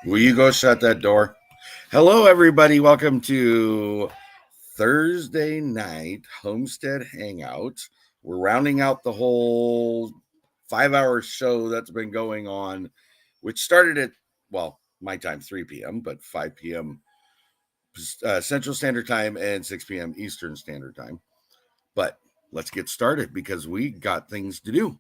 Will you go shut that door? Hello, everybody. Welcome to Thursday night Homestead Hangout. We're rounding out the whole 5 hour show that's been going on, which started at, well, my time, 3 p.m., but 5 p.m. Central Standard Time and 6 p.m. Eastern Standard Time. But let's get started because we got things to do.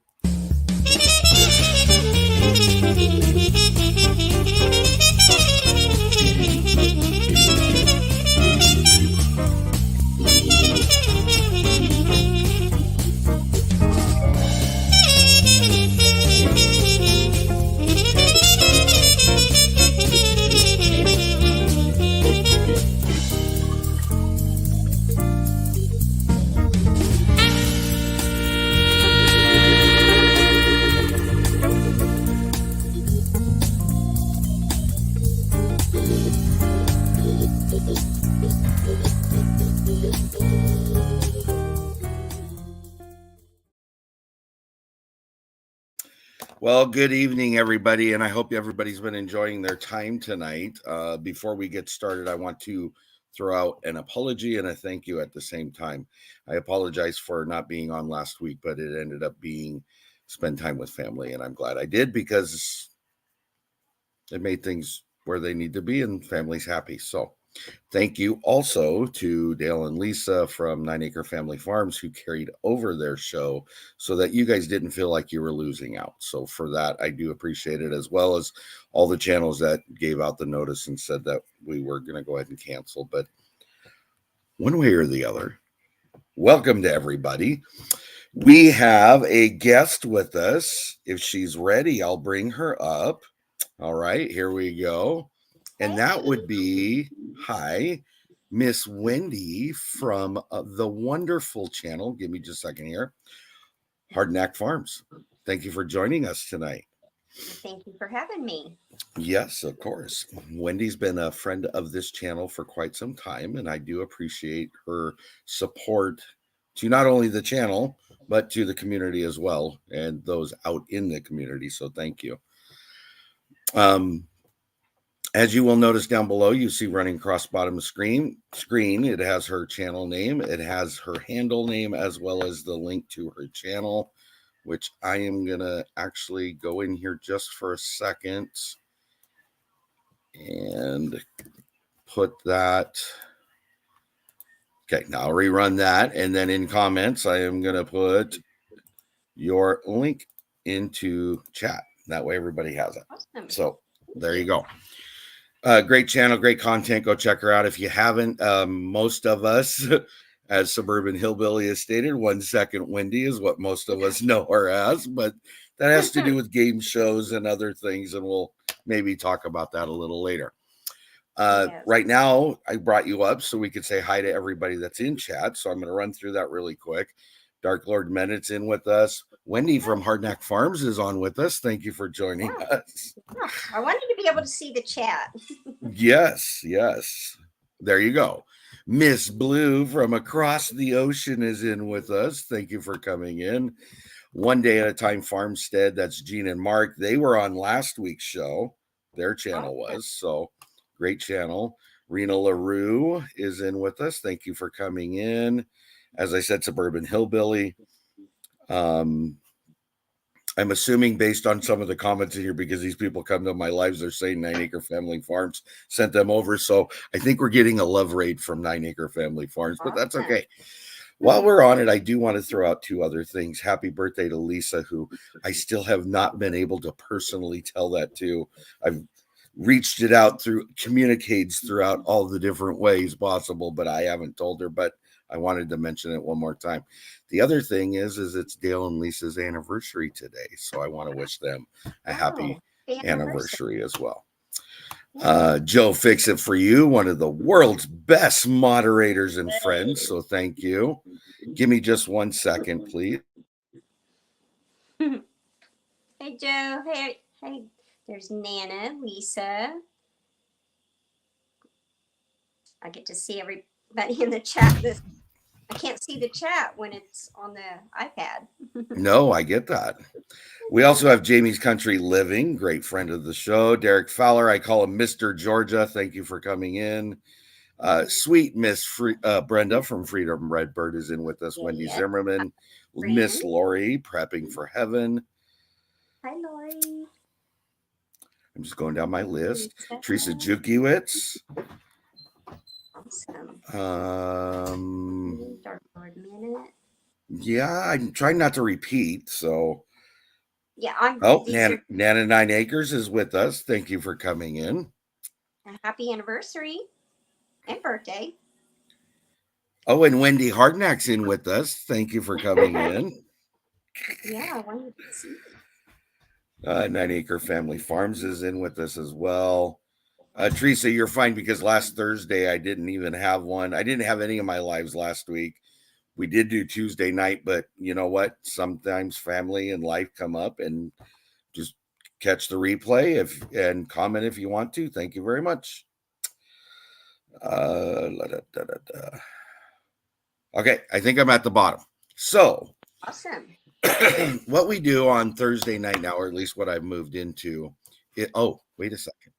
Well, good evening, everybody, and I hope everybody's been enjoying their time tonight. Before we get started, I want to throw out an apology and a thank you at the same time. I apologize for not being on last week, but it ended up being spend time with family, and I'm glad I did because it made things where they need to be and family's happy. So thank you also to Dale and Lisa from 9 Acre Family Farms who carried over their show so that you guys didn't feel like you were losing out. So for that, I do appreciate it, as well as all the channels that gave out the notice and said that we were going to go ahead and cancel. But one way or the other, welcome to everybody. We have a guest with us. If she's ready, I'll bring her up. All right, here we go. And that would be, hi, Miss Wendy from the wonderful channel. Give me just a second here. Hardnack Farms. Thank you for joining us tonight. Thank you for having me. Yes, of course. Wendy's been a friend of this channel for quite some time, and I do appreciate her support to not only the channel, but to the community as well, and those out in the community. So thank you. As you will notice down below, you see running across the bottom of the screen, it has her channel name. It has her handle name as well as the link to her channel, which I am going to actually go in here just for a second and put that. Okay, now I'll rerun that. And then in comments, I am going to put your link into chat. That way everybody has it. Awesome. So there you go. Great channel, great content. Go check her out if you haven't. Most of us, as Suburban Hillbilly has stated, 1 second Wendy is what most of us know her as, but that has to do with game shows and other things, and we'll maybe talk about that a little later. Yes. Right now, I brought you up so we could say hi to everybody that's in chat, so I'm going to run through that really quick. Dark Lord Mennett's in with us. Wendy from Hardnack Farms is on with us. Thank you for joining us. I wanted to be able to see the chat. Yes. There you go. Miss Blue from across the ocean is in with us. Thank you for coming in. One Day at a Time Farmstead, that's Gene and Mark. They were on last week's show. Their channel was, so great channel. Rena LaRue is in with us. Thank you for coming in. As I said, Suburban Hillbilly. I'm assuming based on some of the comments in here, because these people come to my lives, they're saying 9 Acre Family Farms sent them over. So I think we're getting a love raid from 9 Acre Family Farms, but that's okay. While we're on it, I do want to throw out 2 other things. Happy birthday to Lisa, who I still have not been able to personally tell that to. I've reached it out through communicates throughout all the different ways possible, but I haven't told her, but I wanted to mention it one more time. The other thing is it's Dale and Lisa's anniversary today, so I want to wish them a happy anniversary as well. Joe Fix It For You, one of the world's best moderators and friends, so thank you. Give me just 1 second, please. Hey, Joe. Hey, there's Nana, Lisa. I get to see everybody in the chat I can't see the chat when it's on the iPad. No, I get that. We also have Jamie's Country Living, great friend of the show. Derek Fowler, I call him Mr. Georgia. Thank you for coming in. Sweet Miss Brenda from Freedom Redbird is in with us. Yeah, Wendy yeah. Zimmerman, Friend. Miss Lori, Prepping for Heaven. Hi, Lori. I'm just going down my list. Lisa. Teresa Jukiewicz. Awesome. Dark Lord Minute. Yeah, I'm trying not to repeat. So, Yeah, Nana 9 Acres is with us. Thank you for coming in. A happy anniversary and birthday. Oh, and Wendy Hardnack's in with us. Thank you for coming in. Yeah, I wanted to see. 9 Acre Family Farms is in with us as well. Teresa, you're fine because last Thursday I didn't even have one. I didn't have any of my lives last week. We did do Tuesday night, but you know what? Sometimes family and life come up, and just catch the replay and comment if you want to. Thank you very much. Okay, I think I'm at the bottom. So, Awesome. what we do on Thursday night now, or at least what I've moved into, oh, wait a second.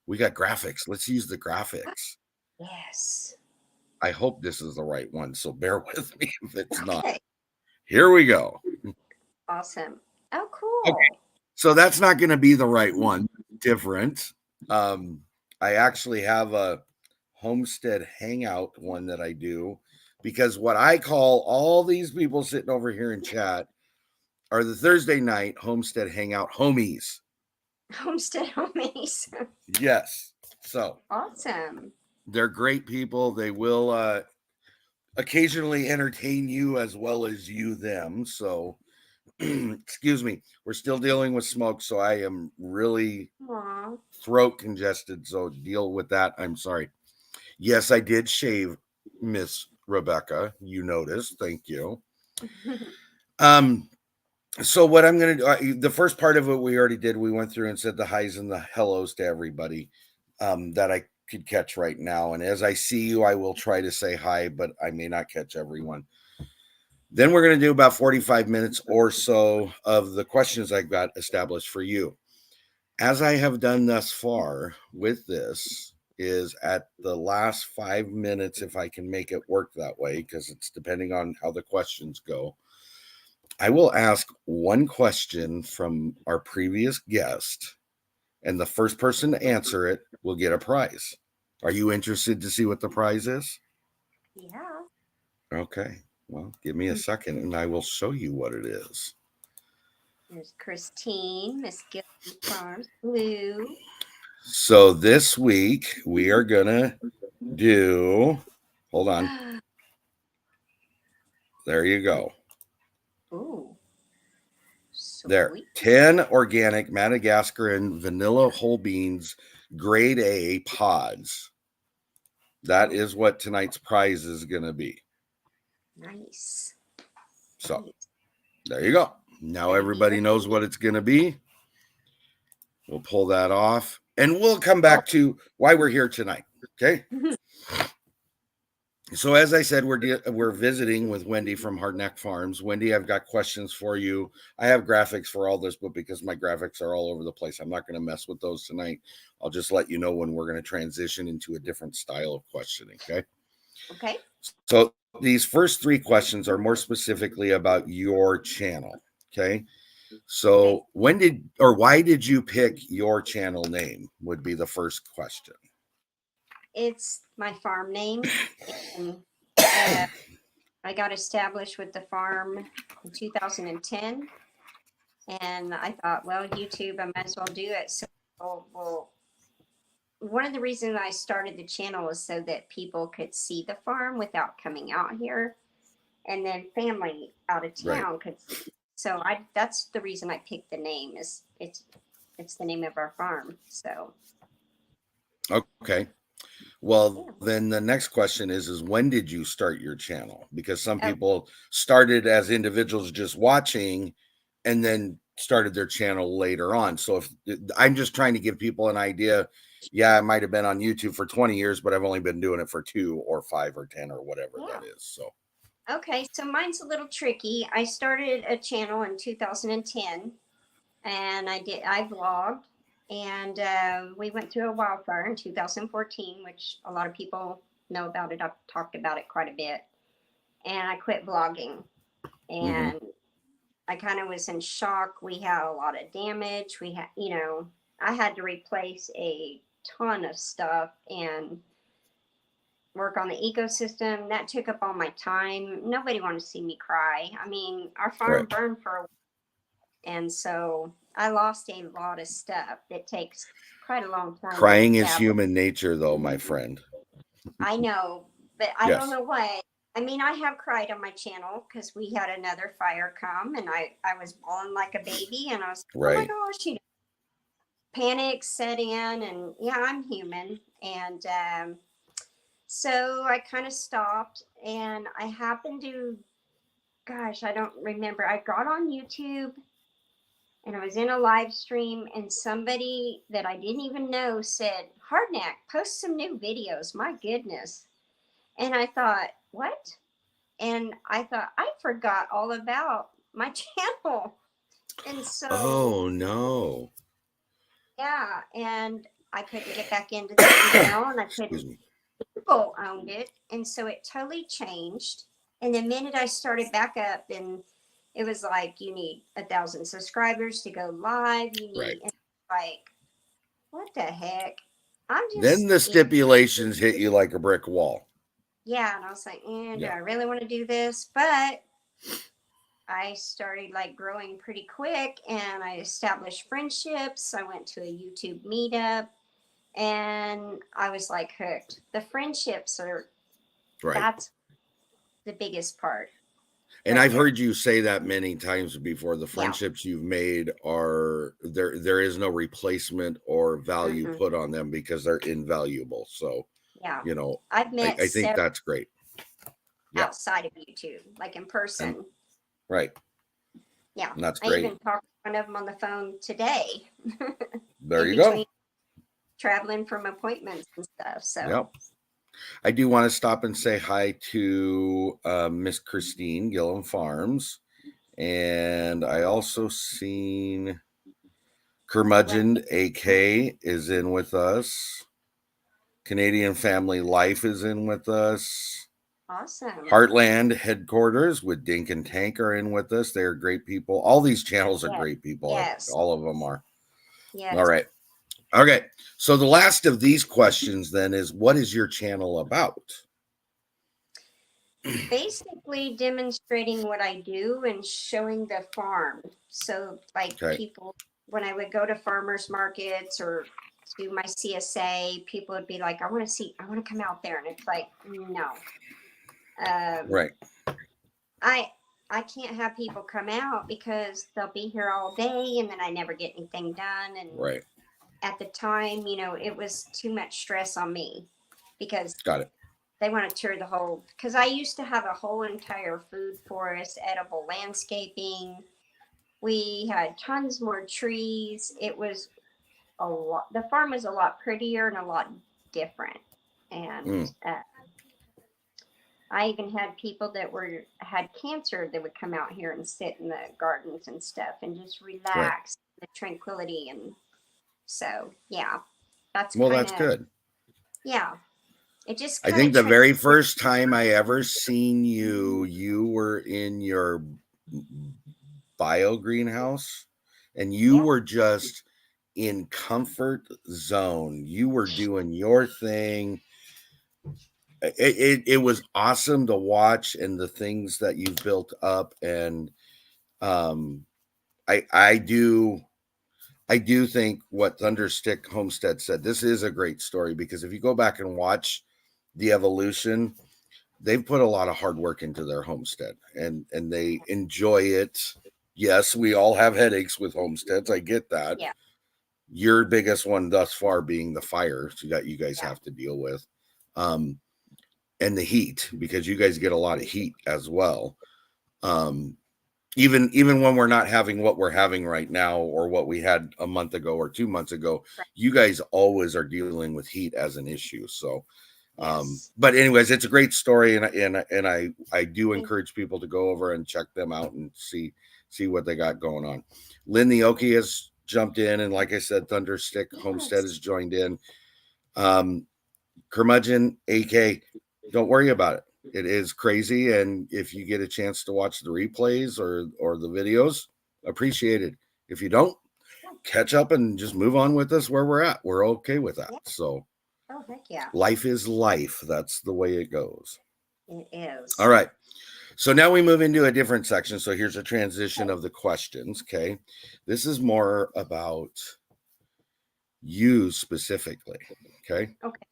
We got graphics. Let's use the graphics. Yes. I hope this is the right one, so bear with me if it's not. Okay. Here we go. Awesome. Oh, cool. Okay. So that's not going to be the right one. Different. I actually have a Homestead Hangout one that I do, because what I call all these people sitting over here in chat are the Thursday night Homestead Hangout homies. Homestead homies. Yes. So awesome. They're great people. They will occasionally entertain you as well as you them. So, excuse me, we're still dealing with smoke, so I am really throat congested. So deal with that. I'm sorry. Yes, I did shave, Miss Rebecca. You noticed. Thank you. So what I'm going to do, the first part of it we already did. We went through and said the highs and the hellos to everybody that I could catch right now. And as I see you, I will try to say hi, but I may not catch everyone. Then we're going to do about 45 minutes or so of the questions I got established for you. As I have done thus far with this, is at the last 5 minutes, if I can make it work that way, because it's depending on how the questions go, I will ask one question from our previous guest, and the first person to answer it will get a prize. Are you interested to see what the prize is? Yeah. Okay. Well, give me a second and I will show you what it is. There's Christine, Miss Gilliam Farms, Blue. So this week we are going to do, hold on. There you go. Ooh. Sweet. There. 10 organic Madagascaran vanilla whole beans, grade A pods. That is what tonight's prize is going to be. Nice. So there you go. Now everybody knows what it's going to be. We'll pull that off and we'll come back to why we're here tonight. Okay. So as I said, we're visiting with Wendy from Hardnack Farms. Wendy, I've got questions for you. I have graphics for all this, but because my graphics are all over the place, I'm not going to mess with those tonight. I'll just let you know when we're going to transition into a different style of questioning. Okay. Okay. So these first 3 questions are more specifically about your channel. Okay. So why did you pick your channel name would be the first question. It's my farm name. And, I got established with the farm in 2010. And I thought, well, YouTube, I might as well do it. So, well, one of the reasons I started the channel was so that people could see the farm without coming out here. And then family out of town could see. So that's the reason I picked the name, is it's the name of our farm. So okay. Well, then the next question is when did you start your channel? Because some people started as individuals just watching and then started their channel later on. So if I'm just trying to give people an idea, I might have been on YouTube for 20 years, but I've only been doing it for 2 or 5 or 10 or whatever that is. So Okay, so mine's a little tricky. I started a channel in 2010, and I vlogged, and we went through a wildfire in 2014, which a lot of people know about it. I've talked about it quite a bit, and I quit vlogging, Hmm. and I kind of was in shock. We had a lot of damage. We had, I had to replace a ton of stuff and work on the ecosystem. That took up all my time. Nobody wanted to see me cry. I mean, our farm Right. burned for a while, and so I lost a lot of stuff that takes quite a long time to Crying is establish. human nature, though, my friend. I know, but I don't Yes. know why. I mean, I have cried on my channel because we had another fire come, and I was bawling like a baby, and I was, oh my Right. gosh, panic set in, and yeah, I'm human, and so I kind of stopped, and I happened to, gosh, I don't remember. I got on YouTube, and I was in a live stream, and somebody that I didn't even know said, Hardnack, post some new videos. My goodness. And I thought, what? And I thought, I forgot all about my channel. And so, Oh no. yeah, and I couldn't get back into the email, and I Excuse couldn't, me. people owned it. And so it totally changed. And the minute I started back up, and it was like, you need 1,000 subscribers to go live. You Right. need, and like, what the heck? I'm Then just, the stipulations hit you like a brick wall. yeah. And I was like, do Yeah. I really want to do this? But I started like growing pretty quick, and I established friendships. I went to a YouTube meetup, and I was like hooked. The friendships Right. that's the biggest part And right I've there. heard you say that many times before. The Yeah. friendships you've made are there is no replacement or value Mm-mm. put on them because they're invaluable. So, Yeah. you know, I've met I think several that's great. Yeah. outside of YouTube, like in And person. right. Yeah. And that's I great. even talked to one of them on the phone today There in you go. between traveling from appointments and stuff. So, Yep. I do want to stop and say hi to Miss Christine, Gilliam Farms. And I also seen well, Curmudgeon AK is in with us. Canadian Family Life is in with us. awesome. Heartland headquarters with Dink and Tank are in with us. They're great people. All these channels are Yes. great people. Yes. All of them are. All Yes. right. Okay. So the last of these questions then is, what is your channel about? Basically demonstrating what I do and showing the farm. So, like Okay. people, when I would go to farmers markets or do my CSA, people would be like, I want to come out there. And it's like, no. Um, Right. I, I can't have people come out because they'll be here all day, and then I never get anything done. And Right. at the time, it was too much stress on me because Got it. they want to tour the whole, because I used to have a whole entire food forest, edible landscaping. We had tons more trees. It was a lot. The farm was a lot prettier and a lot different. And Mm, I even had people that had cancer that would come out here and sit in the gardens and stuff and just right. relax, the tranquility. And so, yeah, that's Well, kind that's of, good. yeah, it just I kind of think the very first time I ever seen you, you were in your bio greenhouse and you yeah, were just in comfort zone. You were doing your thing. It was awesome to watch and the things that you've built up. And um, I do think what Thunderstick Homestead said, this is a great story because if you go back and watch the evolution, they've put a lot of hard work into their homestead and they enjoy it. Yes, we all have headaches with homesteads. I get that. yeah, Your biggest one thus far being the fires that you guys yeah, have to deal with. Um, and the heat, because you guys get a lot of heat as well. Um, even when we're not having what we're having right now or what we had a month ago or 2 months ago, right, you guys always are dealing with heat as an issue. So Yes. But anyways, it's a great story, and I do Thank encourage people to go over and check them out and see what they got going on. Lynn the Okie has jumped in, and like I said, Thunderstick Homestead Yes. has joined in. Curmudgeon AK, don't worry about it. It is crazy, and if you get a chance to watch the replays or the videos, appreciate it. If you don't, catch up and just move on with us where we're at. We're okay with that. Yeah. So Oh, heck yeah. life is life. That's the way it goes. It is. All right. So now we move into a different section. So here's a transition of the questions. Okay. This is more about you specifically. Okay. Okay.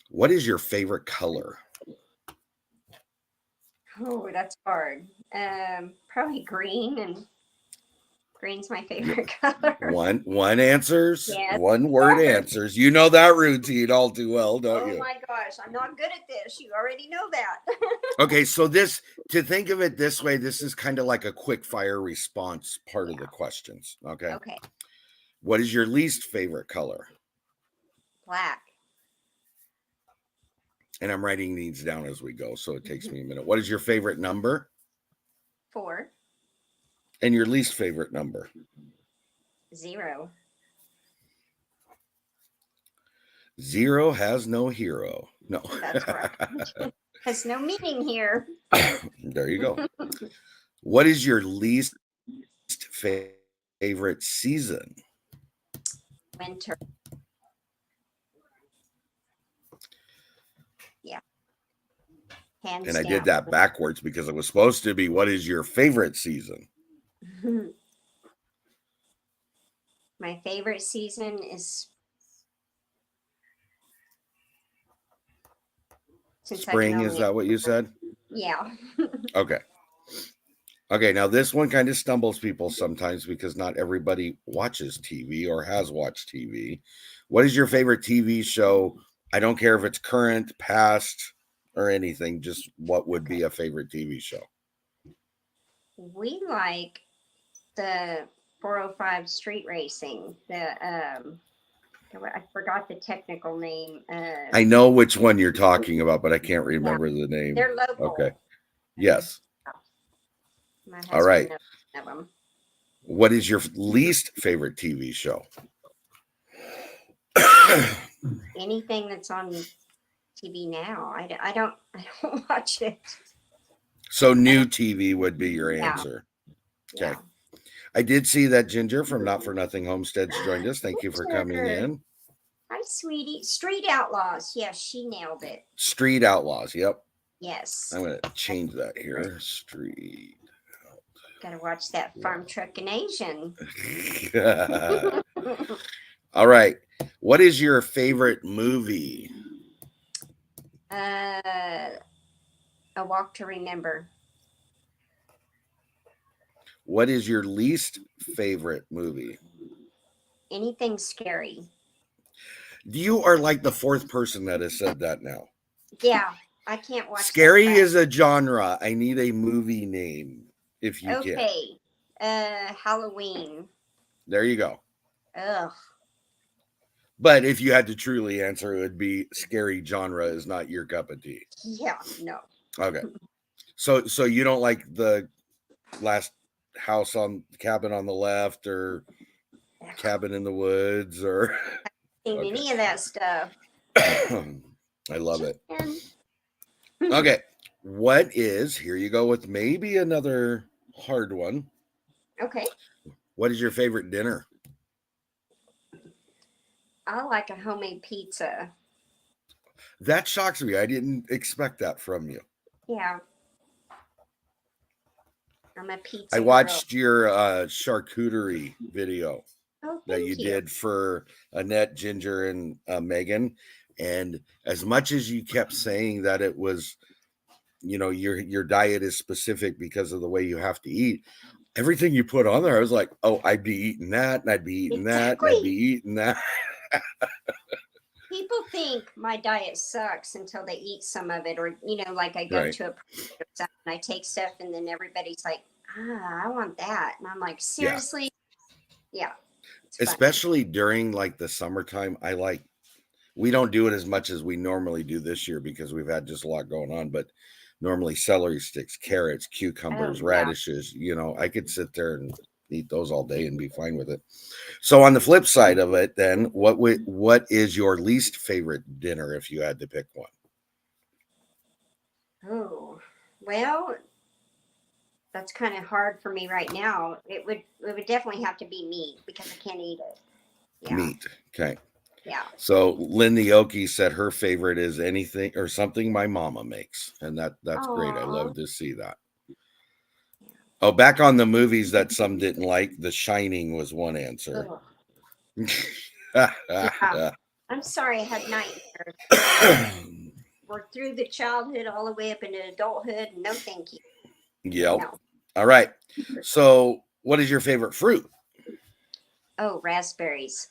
What is your favorite color? Oh, that's hard. Probably green, and green's my favorite color. One answers, Yes. one word answers. You know that routine all too well, don't Oh you? my gosh, I'm not good at this. You already know that. Okay, so this, to think of it this way, this is kind of like a quick fire response part of the questions. Okay. Okay. What is your least favorite color? Black. And I'm writing these down as we go, so it takes me a minute. What is your favorite number? 4. And your least favorite number? 0. 0 has no hero. No. That's right. Has no meaning here. There you go. What is your least favorite season? Winter. Yeah. Hands And I down. did that backwards because it was supposed to be, what is your favorite season? My favorite season is Spring, is that what you said? Yeah. Okay. Okay, now this one kind of stumbles people sometimes because not everybody watches TV or has watched TV. What is your favorite TV show? I don't care if it's current, past, or anything. Just what would be a favorite TV show? We like the 405 street racing. I forgot the technical name. I know which one you're talking about, but I can't remember the name. They're local. Okay. Yes. My All right. knows of them. What is your least favorite TV show? Anything that's on TV now. I don't watch it. So new TV would be your answer. Okay. Yeah. I did see that Ginger from Not For Nothing Homesteads joined us. Thank you for coming in. Hi, sweetie. Street Outlaws. Yes, she nailed it. Street Outlaws. Yep. Yes. I'm going to change that here. Street. Gotta watch that Farm Truck in Asian. All right. What is your favorite movie? A Walk to Remember. What is your least favorite movie? Anything scary. You are like the fourth person that has said that now. Yeah, I can't watch. Scary is a genre. I need a movie name if you can. Okay. Halloween. There you go. Ugh. But if you had to truly answer, it would be scary genre is not your cup of tea. Yeah, no. Okay. So you don't like the last house on cabin on the left or cabin in the woods or Any of that stuff. I love it. Okay. What is, here you go with maybe another hard one. Okay. What is your favorite dinner? I like a homemade pizza. That shocks me. I didn't expect that from you. Yeah. I'm a pizza. I watched your charcuterie video that you did for Annette, Ginger, and Megan. And as much as you kept saying that it was, you know, your diet is specific because of the way you have to eat, everything you put on there, I was like, oh, I'd be eating that, and I'd be eating that, and I'd be eating that. People think my diet sucks until they eat some of it, or like I go to a and I take stuff, and then everybody's like, I want that, and I'm like, seriously? Yeah. Especially during like the summertime, I like We don't do it as much as we normally do this year because we've had just a lot going on. But normally celery sticks, carrots, cucumbers, Oh, yeah. radishes. I could sit there and eat those all day and be fine with it. So on the flip side of it, then what is your least favorite dinner if you had to pick one? Oh, well, that's kind of hard for me right now. It would definitely have to be meat because I can't eat it. Yeah, Meat. Okay. yeah. So Lindy Oki said her favorite is anything or something my mama makes, and that's great. I Oh, love to see that. yeah. Oh, back on the movies that some didn't like, The Shining was one answer. Ugh. Yeah. I'm sorry I had nightmares. We're through the childhood all the way up into adulthood. No, thank you. Yep. No. All right. So, what is your favorite fruit? Oh, raspberries.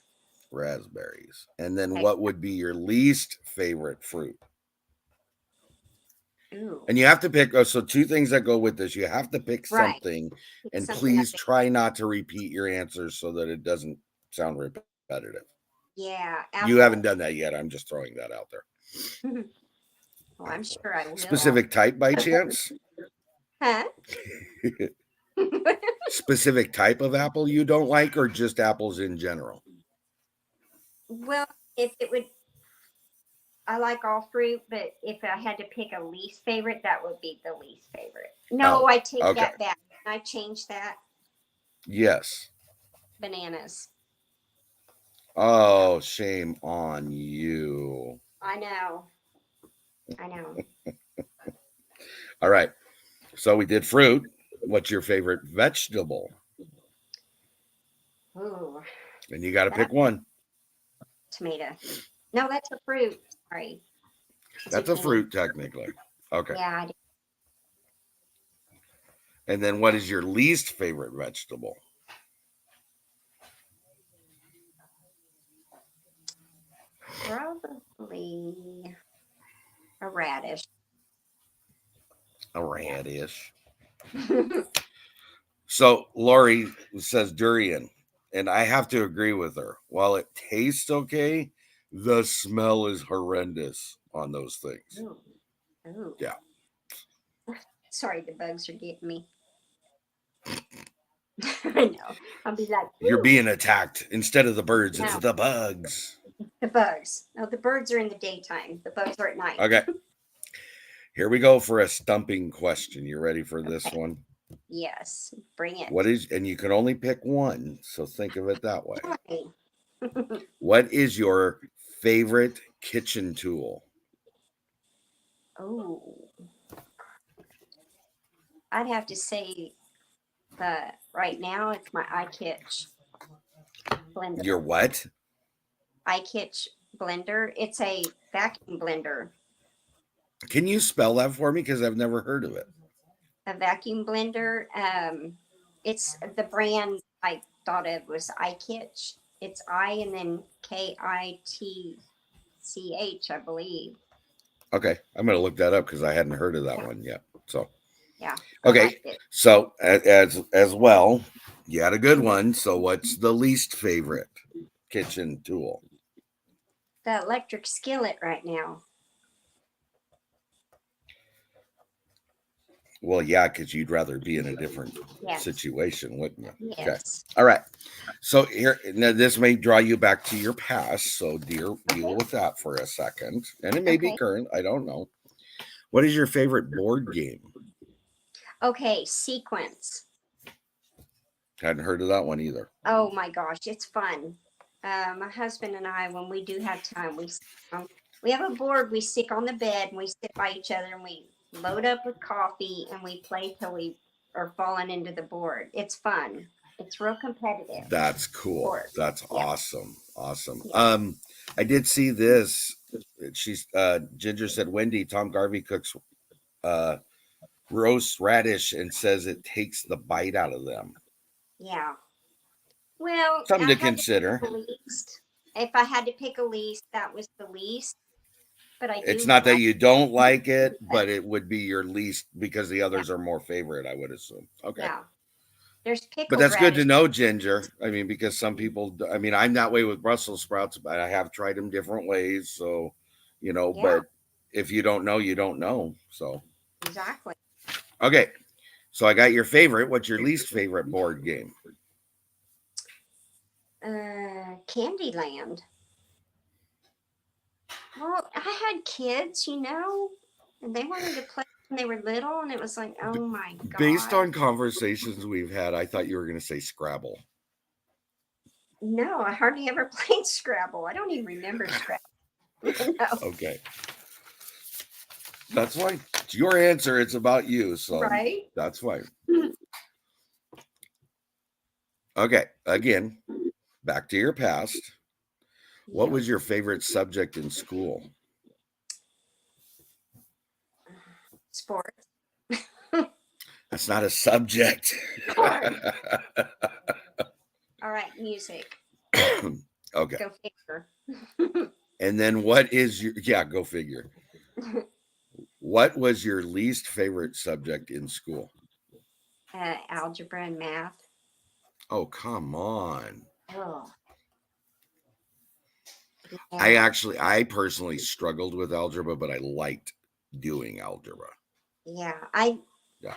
Raspberries. And then Okay. what would be your least favorite fruit? Ooh, And you have to pick. So, two things that go with this. You have to pick right. something, Pick and something up. please try not to repeat your answers so that it doesn't sound repetitive. Yeah, You haven't apple. done that yet. I'm just throwing that out there. Well, I'm sure I will. Specific type by chance? Huh? Specific type of apple you don't like, or just apples in general? Well, if it would, I like all fruit, but if I had to pick a least favorite, that would be the least favorite. No, Oh, I take okay. that back. Can I change that? Yes. Bananas. Yeah, Oh, shame on you. I know. I know. All right. So we did fruit. What's your favorite vegetable? Ooh, And you got to that pick one. tomato. No, that's a fruit. Sorry, That's a zucchini. fruit, technically. Okay. Yeah, And then what is your least favorite vegetable? probably a radish. A radish. So Lori says durian. And I have to agree with her. While it tastes okay, the smell is horrendous on those things. Ooh, ooh. Yeah. Sorry, the bugs are getting me. I know. I'll be like, You're ooh. being attacked. Instead of the birds, it's No, the bugs. the bugs. No, the birds are in the daytime. The bugs are at night. Okay. Here we go for a stumping question. You ready for this Okay. one? Yes, bring it. What is, and you can only pick one, so think of it that way. Sorry. What is your favorite kitchen tool? Oh, I'd have to say that right now it's my iKitch blender. Your what? iKitch blender. It's a vacuum blender. Can you spell that for me? Because I've never heard of it. A vacuum blender. It's the brand I thought it was iKitch. It's I and then KITCH, I believe. Okay, I'm going to look that up because I hadn't heard of that one yet. So, Yeah, I okay, liked it. so as well, you had a good one. So, what's the least favorite kitchen tool? The electric skillet right now. Well, yeah, because you'd rather be in a different Yes. situation, wouldn't you? Okay. Yes. All right. So here, now this may draw you back to your past. So deal with that for a second, and it may be Okay. current. I don't know. What is your favorite board game? Okay, sequence. Hadn't heard of that one either. Oh my gosh, it's fun. My husband and I, when we do have time, we have a board we stick on the bed and we sit by each other and we load up with coffee and we play till we are falling into the board. It's fun. It's real competitive. That's cool. Board. That's Yeah. awesome. Awesome. Yeah. I did see this. She's Ginger said Wendy Tom Garvey cooks roast radish and says it takes the bite out of them. Yeah. Well, Something I to had consider. pick the least. If I had to pick a least, that was the least. But I It's do not that like you don't like it, but it would be your least because the yeah, others are more favorite, I would assume. Okay. yeah. There's But pickled that's good to radish. know, Ginger. I mean, because some people, I mean, I'm that way with Brussels sprouts, but I have tried them different ways. So, Yeah, but if you don't know, you don't know. So, exactly. okay. So I got your favorite. What's your least favorite board game? Candyland. Well, I had kids, and they wanted to play when they were little, and it was like, B- oh my Based God. on conversations we've had, I thought you were going to say Scrabble. No, I hardly ever played Scrabble. I don't even remember Scrabble. No, Okay. That's fine. It's your answer. It's about you. So right? that's fine. Okay. Again, back to your past. What Yeah. was your favorite subject in school? Sports. That's not a subject. Sorry. All right, music. Okay. Go figure. And then what is your, yeah, go figure. What was your least favorite subject in school? Algebra and math. Oh, come on. Oh, yeah. I personally struggled with algebra, but I liked doing algebra. Yeah. Yeah.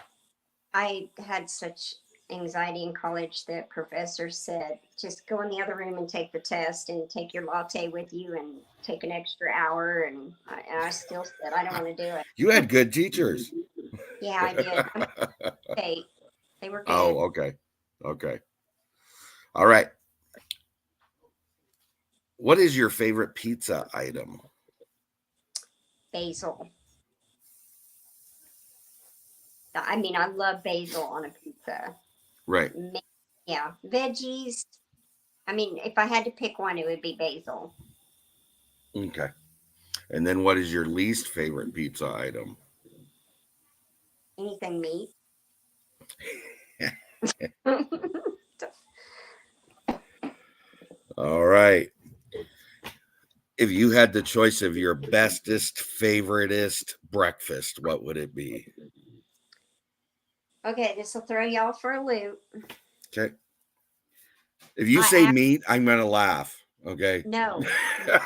I had such anxiety in college that professor said, just go in the other room and take the test and take your latte with you and take an extra hour. And I still said, I don't want to do You it. had good teachers. Yeah, I did. Okay. They were good. Oh, okay. Okay. All right. What is your favorite pizza item? Basil. I mean, I love basil on a pizza. Right. Yeah. Veggies. I mean, if I had to pick one, it would be basil. Okay. And then what is your least favorite pizza item? Anything meat. All right. If you had the choice of your bestest, favoritist breakfast, what would it be? Okay, this will throw y'all for a loop. Okay. If you say I meat, I'm gonna laugh. Okay. No, no,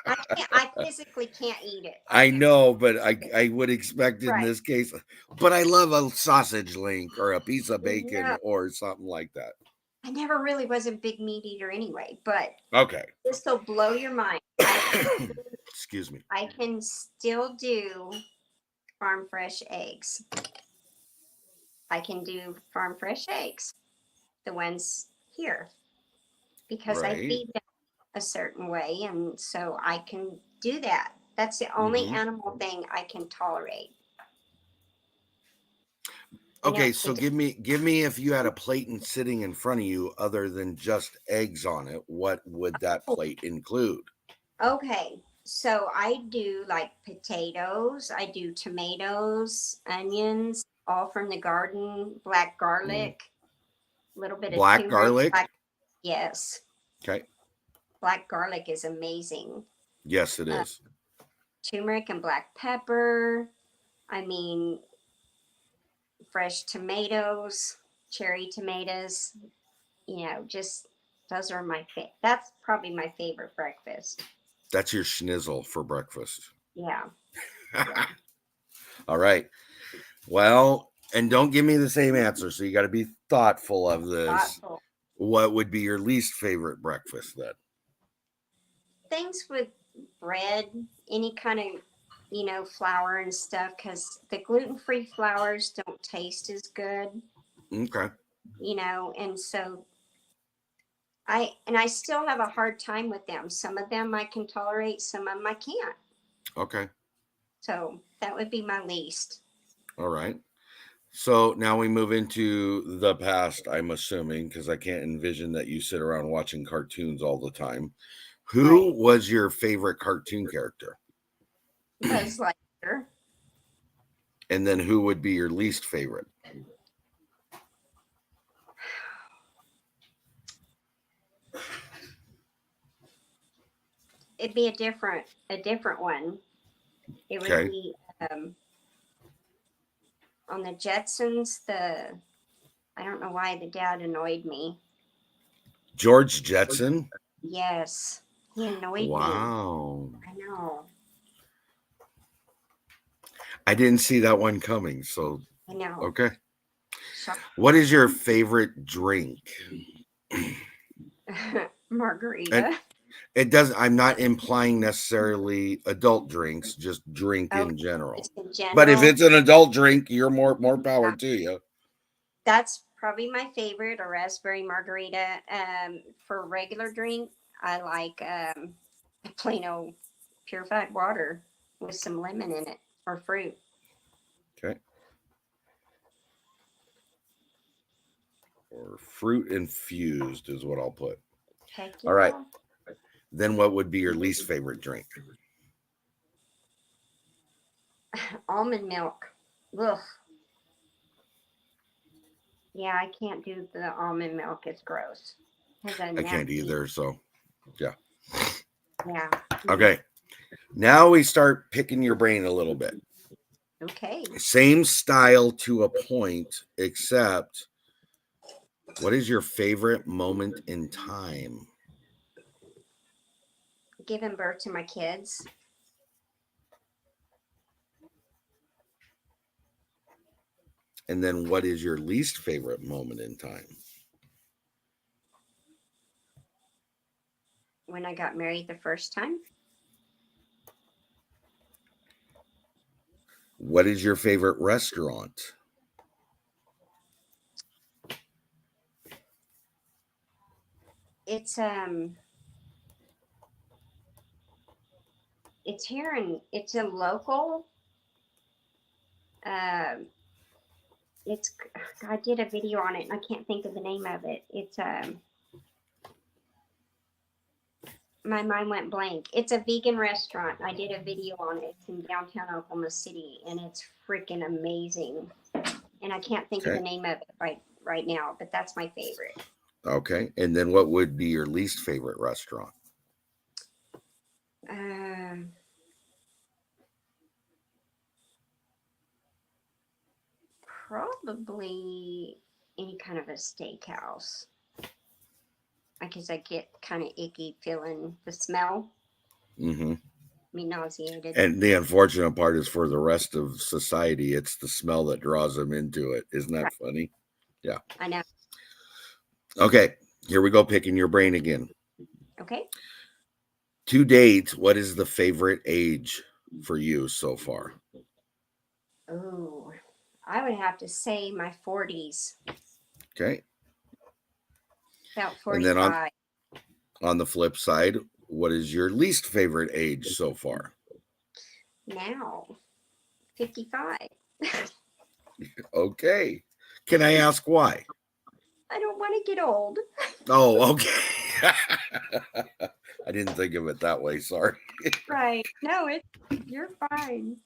I can't. I physically can't eat it. I I can't. know, but I would expect in Right. this case, but I love a sausage link or a piece of bacon No, or something like that. I never really was a big meat eater anyway. But Okay. this will blow your mind. Excuse me. I can still do farm fresh eggs. I can do farm fresh eggs, the ones here, because I Right. feed them a certain way, and so I can do that. That's the only Mm-hmm. animal thing I can tolerate. I know Okay, so give me if you had a plate and sitting in front of you other than just eggs on it, what would that plate include? Okay, so I do like potatoes, I do tomatoes, onions, all from the garden, black Mm. garlic, a little bit of Black turmeric. garlic? Yes, Okay. black garlic is amazing. Yes, it Uh, is. Turmeric and black pepper. I mean, fresh tomatoes, cherry tomatoes. Just those are that's probably my favorite breakfast. That's your schnizzle for breakfast. Yeah, yeah. All right. Well, and don't give me the same answer. So you got to be thoughtful of this. Thoughtful. What would be your least favorite breakfast then? Things with bread, any kind of, flour and stuff, because the gluten-free flours don't taste as good, Okay. and so I still have a hard time with them. Some of them I can tolerate, some of them I can't. Okay. So that would be my least. All right. So now we move into the past, I'm assuming, because I can't envision that you sit around watching cartoons all the time. Who Right. was your favorite cartoon character? Buzz Lightyear. And then who would be your least favorite? It'd be a different one. It would Okay. be on the Jetsons, the I don't know why the dad annoyed me. George Jetson. Yes, he annoyed me. Wow. I know. I didn't see that one coming. So, I know. okay. Shock- What is your favorite drink? Margarita. It does. I'm not implying necessarily adult drinks, just drink Oh, in general. just in But if general. it's an adult drink, you're more power to you. That's probably my favorite, a raspberry margarita. For regular drink, I like plain old purified water with some lemon in it or fruit. Okay. Or fruit infused is what I'll put. Heck All right. yeah. Then what would be your least favorite drink? Almond milk. Ugh. Yeah, I can't do the almond milk. It's gross. Has a I can't nasty. either. So, yeah. Yeah. Okay. Now we start picking your brain a little bit. Okay. Same style to a point, except what is your favorite moment in time? Giving birth to my kids. And then what is your least favorite moment in time? When I got married the first time. What is your favorite restaurant? It's it's here and it's a local. It's I did a video on it and I can't think of the name of it. It's my mind went blank. It's a vegan restaurant. I did a video on it. It's in downtown Oklahoma City and it's freaking amazing. And I can't think of the name of it right now, but that's my favorite. Okay. And then what would be your least favorite restaurant? Probably any kind of a steakhouse. Because I get kind of icky feeling the smell. Mm-hmm. Me nauseated. And the unfortunate part is for the rest of society, it's the smell that draws them into it. Isn't that funny? Yeah. I know. Okay. Here we go, picking your brain again. Okay. To date, what is the favorite age for you so far? Oh, I would have to say my 40s. Okay. About And 45. then on the flip side, what is your least favorite age so far? Now, 55. Okay. Can I ask why? I don't want to get old. Oh, okay. I didn't think of it that way. Sorry. Right. No, you're fine.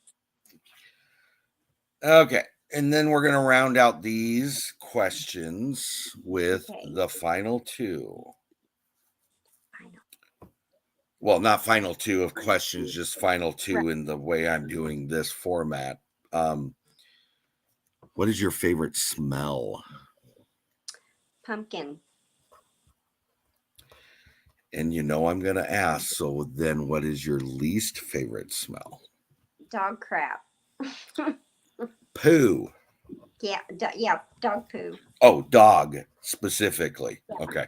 Okay. And then we're going to round out these questions with the final two. Well, not final two of questions, just final two in the way I'm doing this format. What is your favorite smell? Pumpkin. And you know I'm going to ask, so then what is your least favorite smell? Dog crap. Poo. Yeah, yeah, dog poo. Oh, dog specifically. Yeah. Okay.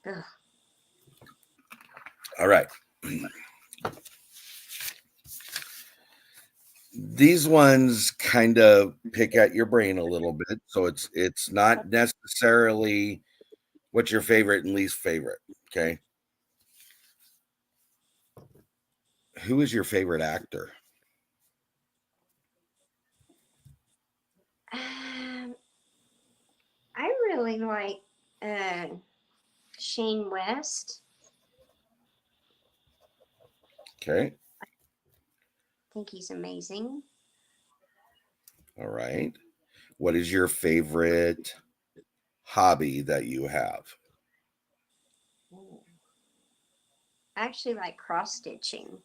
Ugh. All right. These ones kind of pick at your brain a little bit, so it's not necessarily what's your favorite and least favorite. Okay. Who is your favorite actor? I really like Shane West. Okay. I think he's amazing. All right. What is your favorite hobby that you have? Ooh. I actually like cross stitching.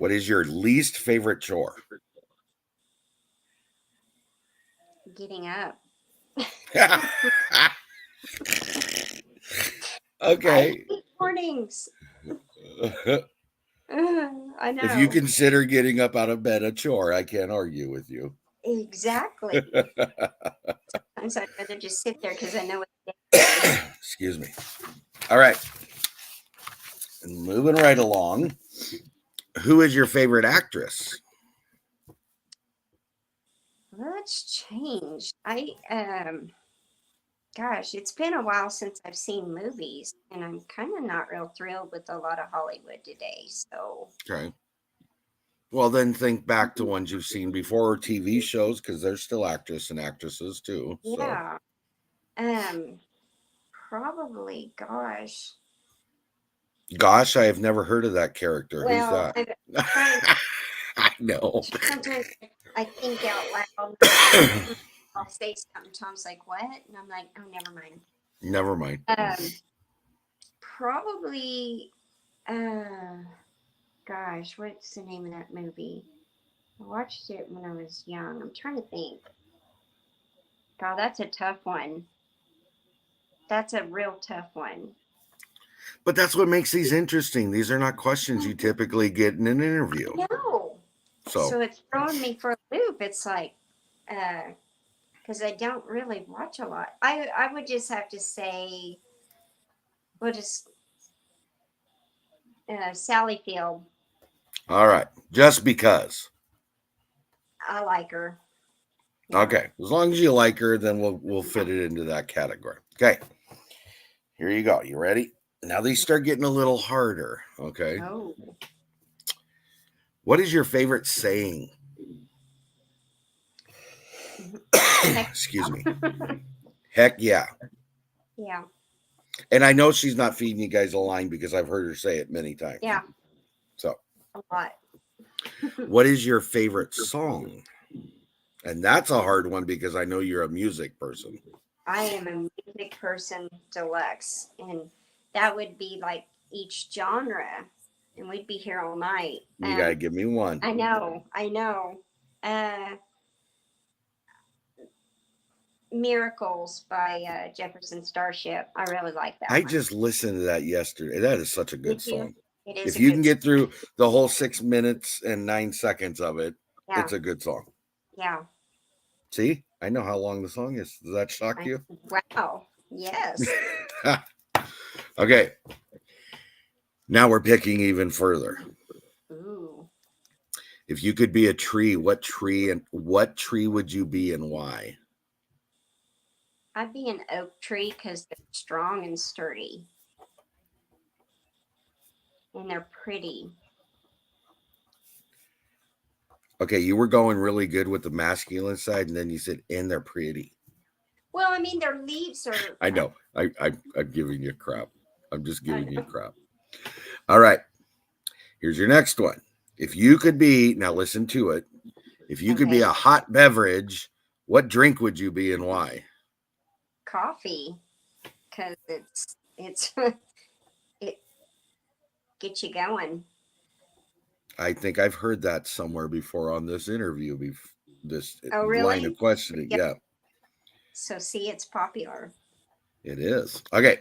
What is your least favorite chore? Getting up. I Okay. hate mornings. I If you know. consider getting up out of bed a chore, I can't argue with you. Exactly. Sometimes I'd rather just sit there because I know it's Excuse me. All right. And moving right along. Who is your favorite actress? well, it's changed. Gosh, it's been a while since I've seen movies, and I'm kind of not real thrilled with a lot of Hollywood today. So, Okay. Well, then think back to ones you've seen before or TV shows because there's still actors and actresses too. So, yeah, um, probably, gosh. I have never heard of that character. Who's Well, that? I'm trying. I know. Sometimes I think out loud. I'll say something. Tom's like, "What?" And I'm like, "Oh, never mind." Never mind. Probably. Gosh, what's the name of that movie? I watched it when I was young. I'm trying to think. God, that's a tough one. That's a real tough one. But that's what makes these interesting. These are not questions you typically get in an interview. No. So, So it's throwing me for a loop. It's like, because I don't really watch a lot. I would just have to say, we'll just Sally Field. all right. Just because. I like her. Yeah. Okay. As long as you like her, then we'll fit it into that category. Okay. Here you go. You ready? Now these start getting a little harder. Okay. Oh. What is your favorite saying? Excuse me. Heck yeah. Yeah. And I know she's not feeding you guys a line because I've heard her say it many times. Yeah. So, A lot. what is your favorite song? And that's a hard one because I know you're a music person. I am a music person deluxe, and that would be like each genre, and we'd be here all night. You got to give me one. I know. Miracles by Jefferson Starship. I really like that I one. just listened to that yesterday. That is such a good Did you? song. It is If a you good can get through the whole 6 minutes and 9 seconds of it, Yeah. it's a good song. Yeah. See, I know how long the song is. Does that shock you? Wow. Yes. Okay. Now we're picking even further. Ooh. If you could be a tree, what tree would you be and why? I'd be an oak tree because they're strong and sturdy. And they're pretty. Okay, you were going really good with the masculine side, and then you said, and they're pretty. Well, I mean, their leaves are. I know. I'm giving you crap. I'm just giving you crap. All right. Here's your next one. If you could be, now listen to it. If you could be a hot beverage, what drink would you be and why? Coffee, because it's it gets you going. I think I've heard that somewhere before on this interview. This really? line of questioning. Yeah. So see, it's popular. It is. Okay.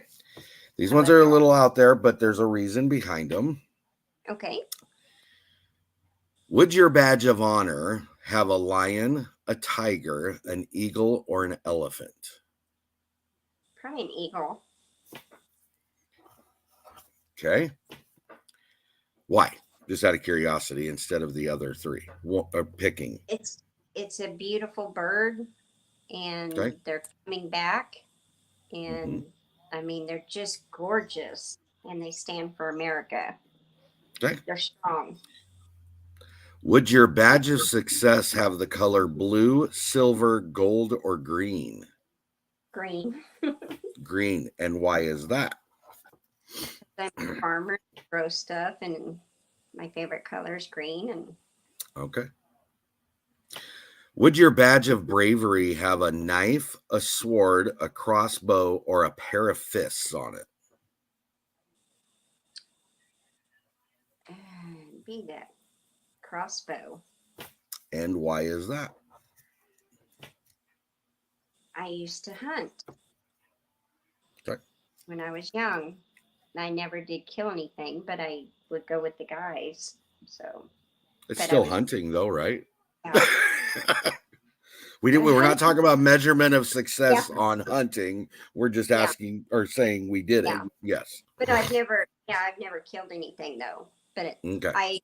These ones are a little out there, but there's a reason behind them. Okay. Would your badge of honor have a lion, a tiger, an eagle, or an elephant? Probably an eagle. Okay. Why? Just out of curiosity, instead of the other three, picking. It's a beautiful bird, and they're coming back, and I mean they're just gorgeous, and they stand for America. Okay. They're strong. Would your badge of success have the color blue, silver, gold, or green? Green. Green. And why is that? I'm a farmer, grow stuff, and my favorite color is green. And okay. Would your badge of bravery have a knife, a sword, a crossbow, or a pair of fists on it? be that crossbow. And why is that? I used to hunt Okay. when I was young. I never did kill anything, but I would go with the guys. So, It's but I still was, hunting though, right? yeah. We're not talking about measurement of Yeah, success on hunting. We're just yeah, asking or saying we did it. yeah. Yes. But I've never killed anything though. But Okay. I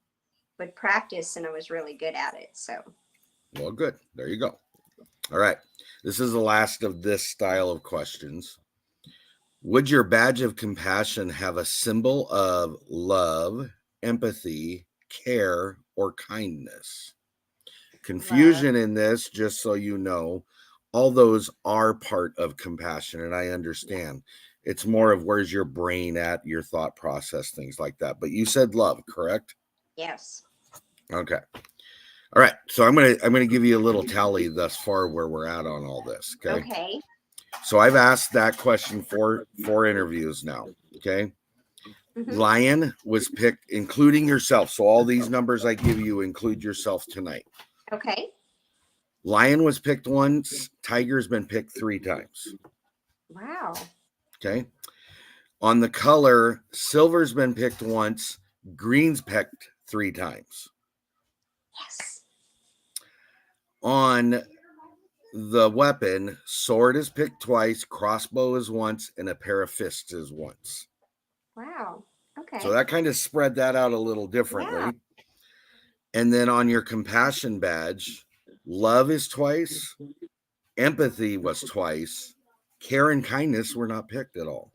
would practice and I was really good at it. So, Well, good. There you go. All right. This is the last of this style of questions. Would your badge of compassion have a symbol of love, empathy, care, or kindness? love. Confusion in this, just so you know, all those are part of compassion, and I understand. It's more of where's your brain at, your thought process, things like that. But you said love, correct? Yes. Okay. All right. So I'm gonna give you a little tally thus far where we're at on all this. Okay. Okay. So I've asked that question for 4 interviews now. Okay. Hmm. Lion was picked, including yourself. So all these numbers I give you include yourself tonight. Okay. Lion was picked once. Tiger's been picked 3 times. Wow. Okay. On the color, silver's been picked once. Green's picked 3 times. Yes. On the weapon, sword is picked twice, crossbow is once, and a pair of fists is once. Wow. Okay. So that kind of spread that out a little differently. Yeah. And then on your compassion badge, love is twice, empathy was twice, care and kindness were not picked at all.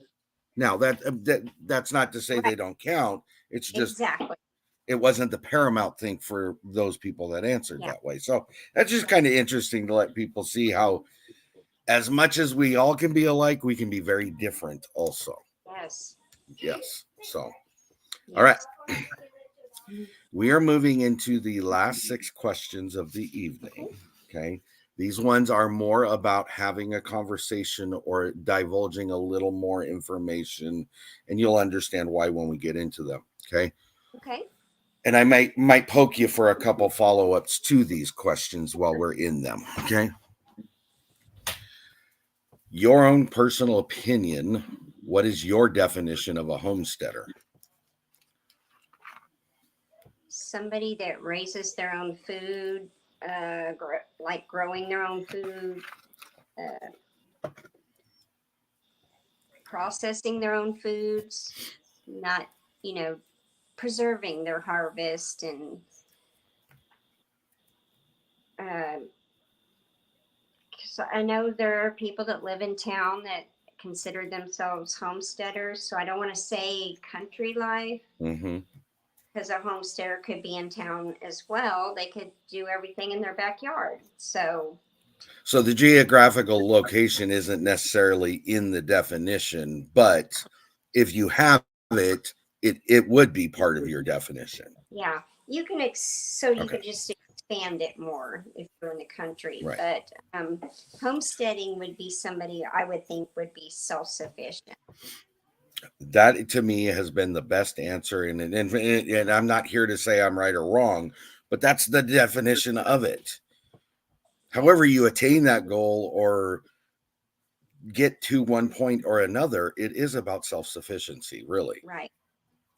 Now that's not to say Right. they don't count. It's just Exactly. it wasn't the paramount thing for those people that answered Yeah. that way. So that's just kind of interesting to let people see how, as much as we all can be alike, we can be very different also. Yes. Yes. So, Yes. all right. We are moving into the last 6 questions of the evening. Okay. These ones are more about having a conversation or divulging a little more information, and you'll understand why when we get into them. Okay. Okay. And I might poke you for a couple follow-ups to these questions while we're in them. Okay. Your own personal opinion. What is your definition of a homesteader? Somebody that raises their own food, like growing their own food, processing their own foods, not, preserving their harvest and um, so I know there are people that live in town that consider themselves homesteaders. So I don't want to say country life Mm-hmm. because a homesteader could be in town as well. They could do everything in their backyard. So So the geographical location isn't necessarily in the definition, but if you have it, it would be part of your definition. yeah, you can so you Okay. could just expand it more if you're in the country. Right. But homesteading would be somebody I would think would be self-sufficient. That to me has been the best answer, and I'm not here to say I'm right or wrong, but that's the definition of it. However, you attain that goal or get to one point or another, it is about self-sufficiency, really. Right.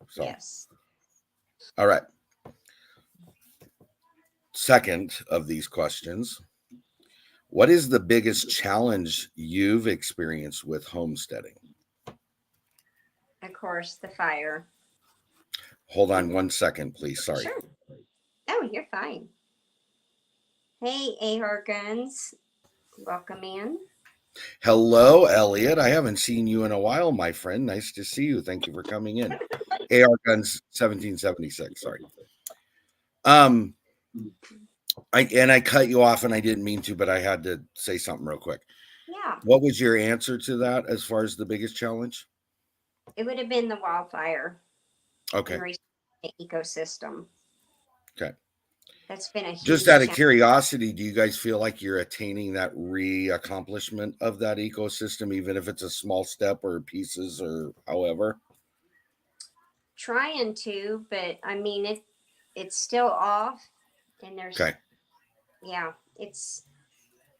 So, Yes. all right. Second of these questions. What is the biggest challenge you've experienced with homesteading? Of course, the fire. Hold on 1 second, please. Sorry. Sure. Oh, you're fine. Hey, AR Guns. Welcome in. Hello, Elliot. I haven't seen you in a while, my friend. Nice to see you. Thank you for coming in. AR Guns 1776. Sorry. I cut you off and I didn't mean to, but I had to say something real quick. Yeah. What was your answer to that as far as the biggest challenge? It would have been the wildfire. Okay. And restoring the ecosystem. Okay. That's been a huge Just out of challenge. curiosity, do you guys feel like you're attaining that accomplishment of that ecosystem, even if it's a small step or pieces or however? Trying to, but I mean, it's still off, and there's Okay. yeah, it's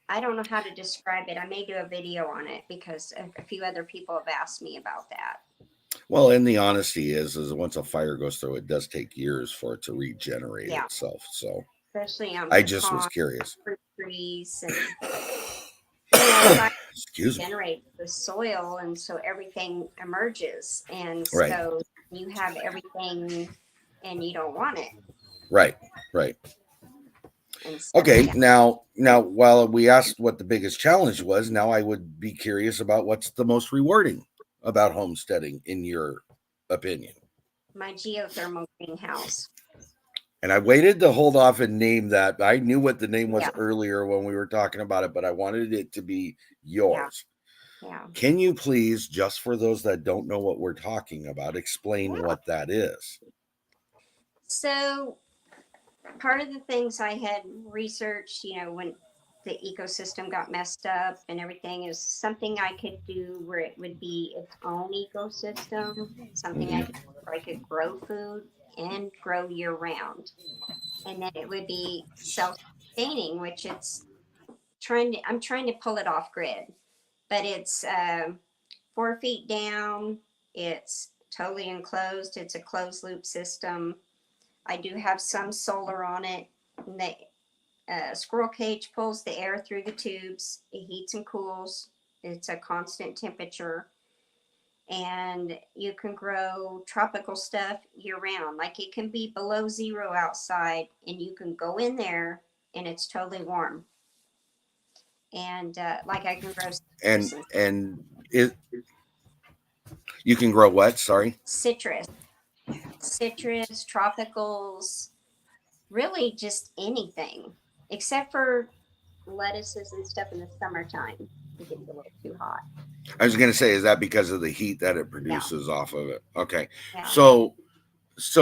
I don't know how to describe it. I may do a video on it because a few other people have asked me about that. Well, and the honesty is once a fire goes through, it does take years for it to regenerate Yeah, itself. So especially on I just was pecan curious. fruit trees, and fire Excuse me. generate the soil, and so everything emerges, and Right. so you have everything, and you don't want it, Right. Right. and so Okay. yeah. Now, while we asked what the biggest challenge was, now I would be curious about what's the most rewarding about homesteading, in your opinion. My geothermal greenhouse. And I waited to hold off and name that. I knew what the name was Yeah, earlier when we were talking about it, but I wanted it to be yeah, yours. yeah, Can you please, just for those that don't know what we're talking about, explain yeah. what that is? So part of the things I had researched, when the ecosystem got messed up and everything, is something I could do where it would be its own ecosystem, something Hmm. where I could grow food and grow year round. And then it would be self-sustaining, which I'm trying to pull it off grid, but it's 4 feet down. It's totally enclosed. It's a closed loop system. I do have some solar on it. And the squirrel cage pulls the air through the tubes. It heats and cools. It's a constant temperature. And you can grow tropical stuff year round. Like it can be below zero outside, and you can go in there and it's totally warm. And like I can grow And citrus, and it you can grow what? Sorry. citrus, citrus, tropicals, really just anything except for lettuces and stuff in the summertime. It gets a little too hot. I was going to say, is that because of the heat that it Yeah, produces off of it? Okay. yeah, So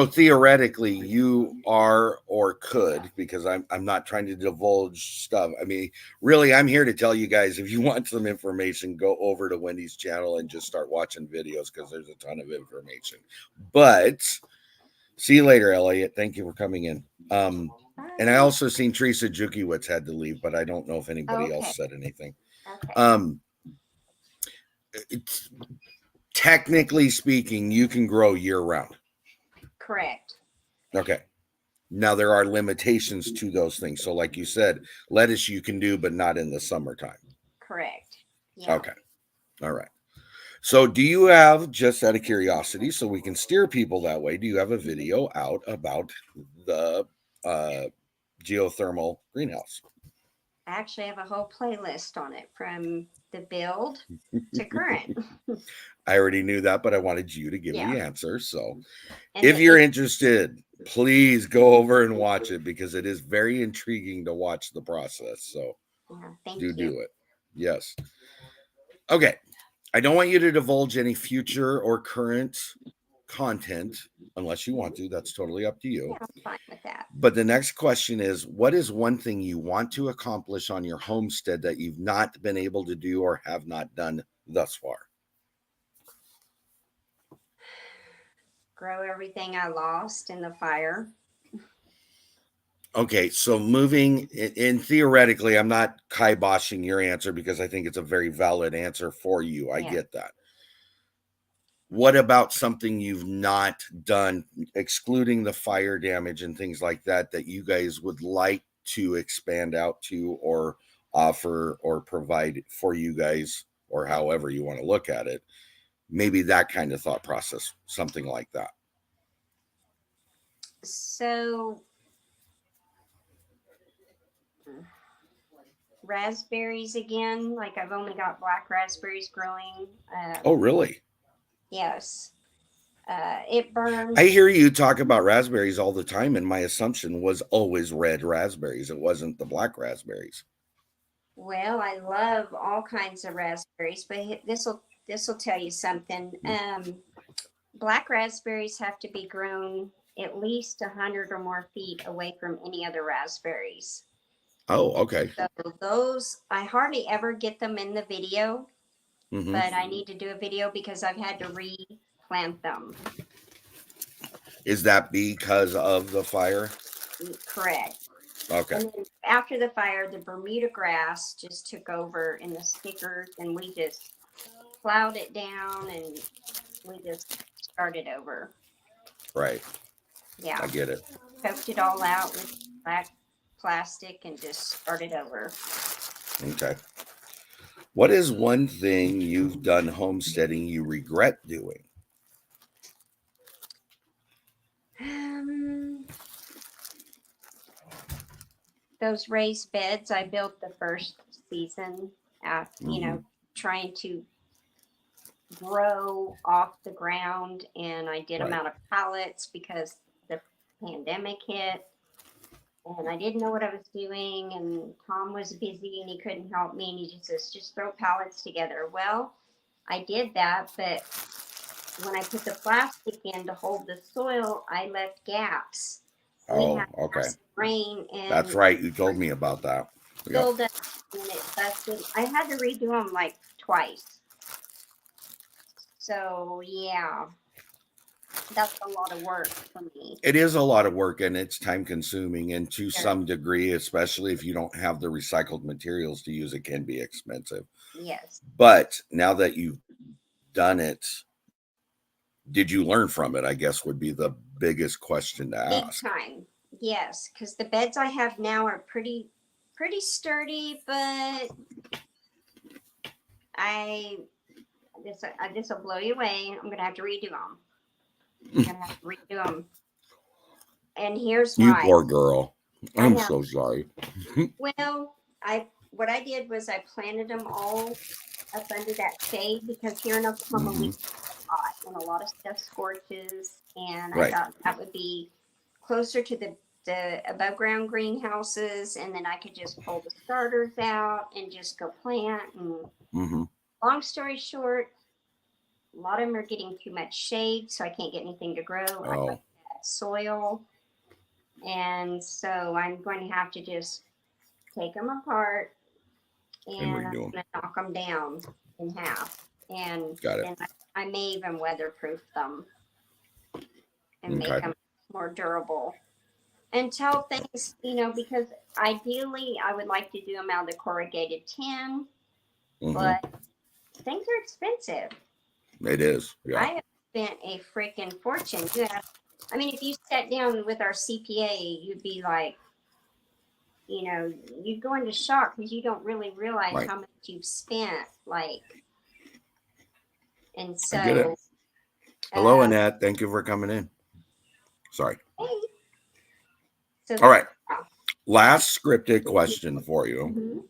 theoretically you are, or could, because I'm not trying to divulge stuff. I mean, really, I'm here to tell you guys, if you want some information, go over to Wendy's channel and just start watching videos, because there's a ton of information. But see you later, Elliot. Thank you for coming in. And I bye. also seen Teresa Jukiewicz had to leave, but I don't know if anybody Okay, else said anything. okay, Um, it's, technically speaking, you can grow year round. correct, Okay. Now there are limitations to those things. So, like you said, lettuce you can do, but not in the summertime. correct. Yeah. Okay. All right. So, do you have, just out of curiosity, so we can steer people that way, do you have a video out about the uh, geothermal greenhouse? I actually have a whole playlist on it from the build to current. I already knew that, but I wanted you to give Yeah. the answer. So, And if you're interested, please go over and watch it, because it is very intriguing to watch the process. So, yeah, thank do you. it. Yes. Okay. I don't want you to divulge any future or current content unless you want to. That's totally up to Yeah, you. I'm fine with that. But the next question is, what is one thing you want to accomplish on your homestead that you've not been able to do or have not done thus far? Grow everything I lost in the fire. Okay, so moving in theoretically, I'm not kiboshing your answer, because I think it's a very valid answer for you. I Yeah. get that. What about something you've not done, excluding the fire damage and things like that, that you guys would like to expand out to, or offer or provide for you guys, or however you want to look at it? Maybe that kind of thought process, something like that. So raspberries again. Like I've only got black raspberries growing. Oh, really? Yes. It burns. I hear you talk about raspberries all the time, and my assumption was always red raspberries. It wasn't the black raspberries. Well, I love all kinds of raspberries, but this will tell you something. Black raspberries have to be grown at least 100 or more feet away from any other raspberries. Oh, okay. So those, I hardly ever get them in the video, Mm-hmm. but I need to do a video because I've had to replant them. Is that because of the fire? Correct. Okay. And then after the fire, the Bermuda grass just took over in the stickers, and we just plowed it down and we just started over. Right. Yeah. I get it. Poked it all out with black plastic and just started over. Okay. What is one thing you've done homesteading you regret doing? Those raised beds I built the first season, trying to grow off the ground, and I did them Right. out of pallets because the pandemic hit. And I didn't know what I was doing, and Tom was busy and he couldn't help me, and he just says, just throw pallets together. Well, I did that, but when I put the plastic in to hold the soil, I left gaps. We Oh, had okay. rain That's and right. You told me about that. Yep. filled up and it busted. I had to redo them like twice. So yeah, that's a lot of work for me. It is a lot of work and it's time consuming, and to some degree, especially if you don't have the recycled materials to use, it can be expensive. Yes. But now that you've done it, did you learn from it? I guess would be the biggest question to Big ask. time. Yes, because the beds I have now are pretty sturdy, but this will blow you away. I'm gonna have to redo them. I'm gonna have to redo them. And here's You why. poor girl. I I'm know. so sorry. Well, what I did was I planted them all up under that shade because here in Oklahoma we get hot and a lot of stuff scorches, and I Right. thought that would be closer to the above ground greenhouses, and then I could just pull the starters out and just go plant. And long story short, a lot of them are getting too much shade, so I can't get anything to grow. I got that soil, and so I'm going to have to just take them apart and I'm going to knock them down in half. And then I may even weatherproof them and make them more durable until things, because ideally I would like to do them out of the corrugated tin, but things are expensive. It is. Yeah. I have spent a freaking fortune. If you sat down with our CPA, you'd be like, you'd go into shock because you don't really realize how much you've spent. And so. I get it. Hello, Annette. Thank you for coming in. Sorry. Hey. So all right. Last scripted question for you.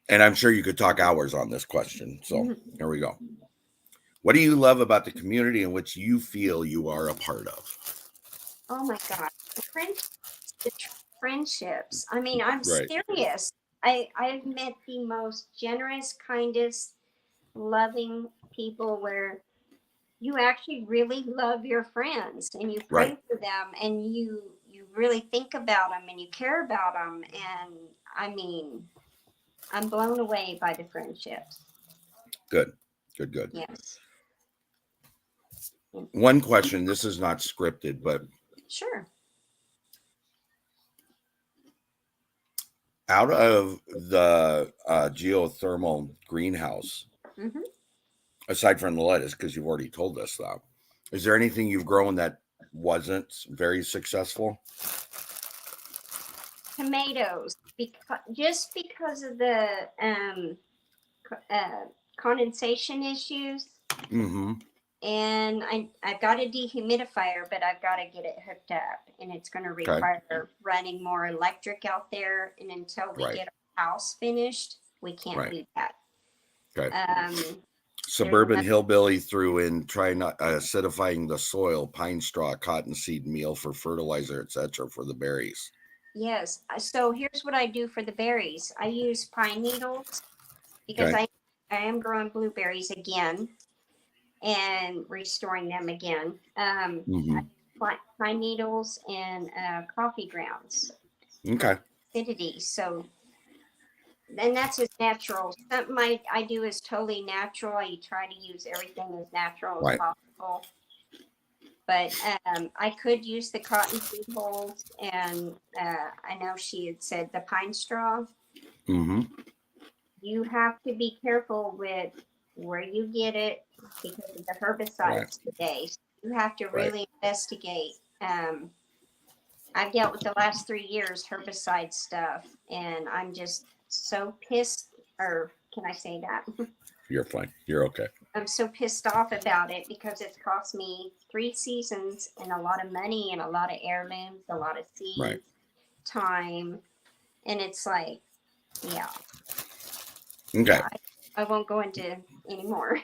And I'm sure you could talk hours on this question. So here we go. What do you love about the community in which you feel you are a part of? Oh my God. The friendships. I'm serious. I've met the most generous, kindest, loving people where you actually really love your friends and you pray for them and you really think about them and you care about them. And I'm blown away by the friendships. Good. Yes. One question. This is not scripted, but sure. Out of the geothermal greenhouse, aside from the lettuce, because you've already told us that, is there anything you've grown that wasn't very successful? Tomatoes, because of the condensation issues. And I've got a dehumidifier, but I've got to get it hooked up, and it's going to require running more electric out there. And until we get our house finished, we can't do that. Suburban hillbilly threw in trying acidifying the soil, pine straw, cottonseed meal for fertilizer, etc. for the berries. Yes. So here's what I do for the berries. I use pine needles because I am growing blueberries again and restoring them again. Pine needles and coffee grounds. Okay. Acidity. So then that's as natural. Something I do is totally natural. I try to use everything as natural as possible. But I could use the cotton seed holes, and I know she had said the pine straw. Mm-hmm. You have to be careful with where you get it because of the Right. herbicides today. So you have to Right. really investigate. I've dealt with the last 3 years herbicide stuff, and I'm just so pissed. Or can I say that? You're fine. You're okay. I'm so pissed off about it because it's cost me 3 seasons and a lot of money and a lot of heirlooms, a lot of Right. seeds, time, and it's like, yeah, Okay. yeah. I won't go into anymore.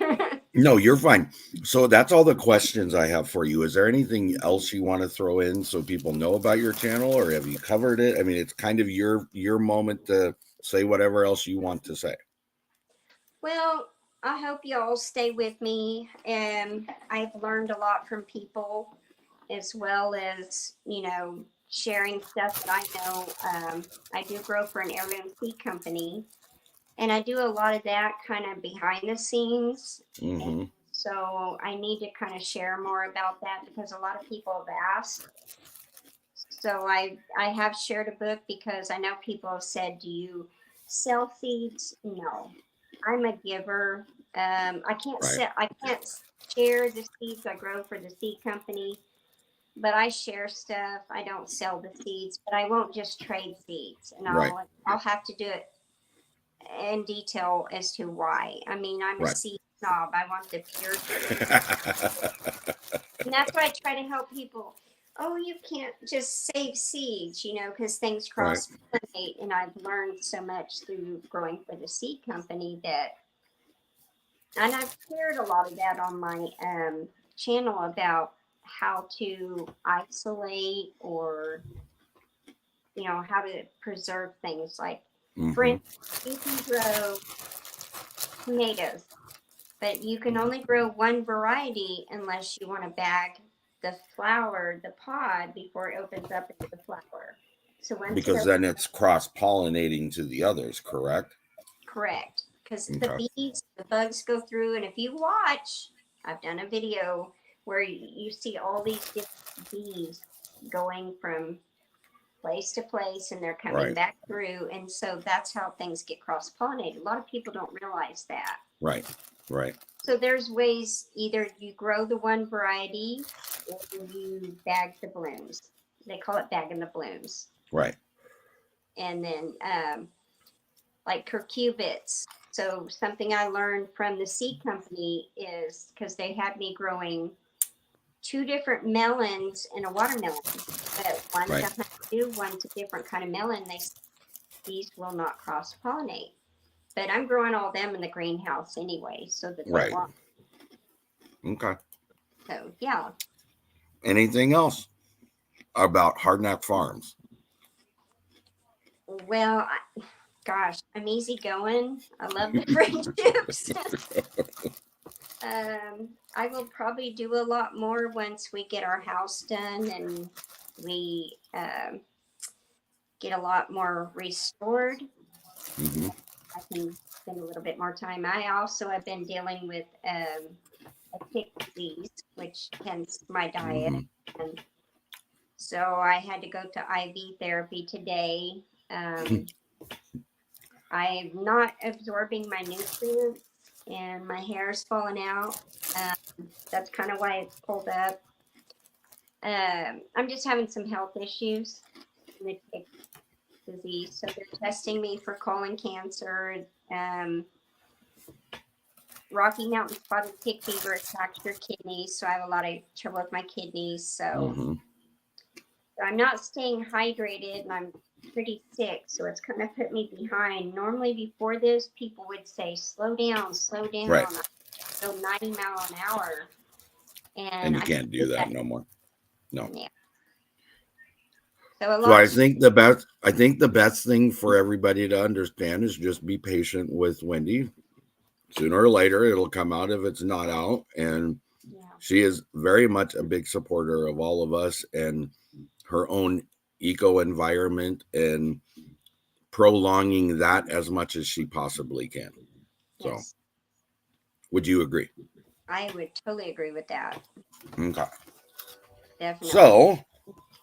No, you're fine. So that's all the questions I have for you. Is there anything else you want to throw in so people know about your channel, or have you covered it? I mean, it's kind of your moment to say whatever else you want to say. Well, I hope y'all stay with me. I've learned a lot from people as well as, sharing stuff that I know. I do grow for an heirloom seed company, and I do a lot of that kind of behind the scenes. And Mm-hmm. so I need to kind of share more about that because a lot of people have asked. So I have shared a book because I know people have said, "Do you sell seeds?" No, I'm a giver. I can't Right. sell. I can't share the seeds I grow for the seed company, but I share stuff. I don't sell the seeds, but I won't just trade seeds, and Right. I'll have to do it in detail as to why. I mean, I'm a Right. seed snob. I want the pure seed. And that's why I try to help people. Oh, you can't just save seeds, because things Right. cross pollinate. And I've learned so much through growing for the seed company and I've shared a lot of that on my channel about how to isolate or, how to preserve things. Like, for Mm-hmm. instance, you can grow tomatoes, but you can only grow one variety unless you want to bag the flower, the pod, before it opens up into the flower. So once it Because opens, then it's cross-pollinating to the others, correct? correct, because the Okay. bees, the bugs go through, and if you watch, I've done a video where you see all these different bees going from place to place, and they're coming Right. back through, and so that's how things get cross-pollinated. A lot of people don't realize that. Right. Right. So there's ways, either you grow the one variety or you bag the blooms. They call it bagging the blooms. Right. And then like cucurbits. So something I learned from the seed company is because they had me growing 2 different melons and a watermelon, but one's Right. a honeydew, one's a different kind of melon. These will not cross pollinate. But I'm growing all them in the greenhouse anyway, so that they Right. won't. Okay. So yeah. Anything else about Hardnack Farms? Well, gosh, I'm easygoing. I love the friendships. I will probably do a lot more once we get our house done and we get a lot more restored. Mm-hmm. I can spend a little bit more time. I also have been dealing with a tick disease, which hence my diet. Mm-hmm. And so I had to go to IV therapy today. I'm not absorbing my nutrients and my hair is falling out. That's kind of why it's pulled up. I'm just having some health issues with tick disease. So they're testing me for colon cancer. Rocky Mountain spotted tick fever attacks your kidneys. So I have a lot of trouble with my kidneys. So Mm-hmm. I'm not staying hydrated and I'm pretty sick. So it's kind of put me behind. Normally before this, people would say, slow down, slow Right. down. I go 90 mile an hour. And And you I can't do did that that. no more. No. Yeah. So a So lot. I think the best thing for everybody to understand is just be patient with Wendy. Sooner or later it'll come out if it's not out. And Yeah. she is very much a big supporter of all of us and her own eco environment and prolonging that as much as she possibly can. So Yes. would you agree? I would totally agree with that. Okay. Definitely. So,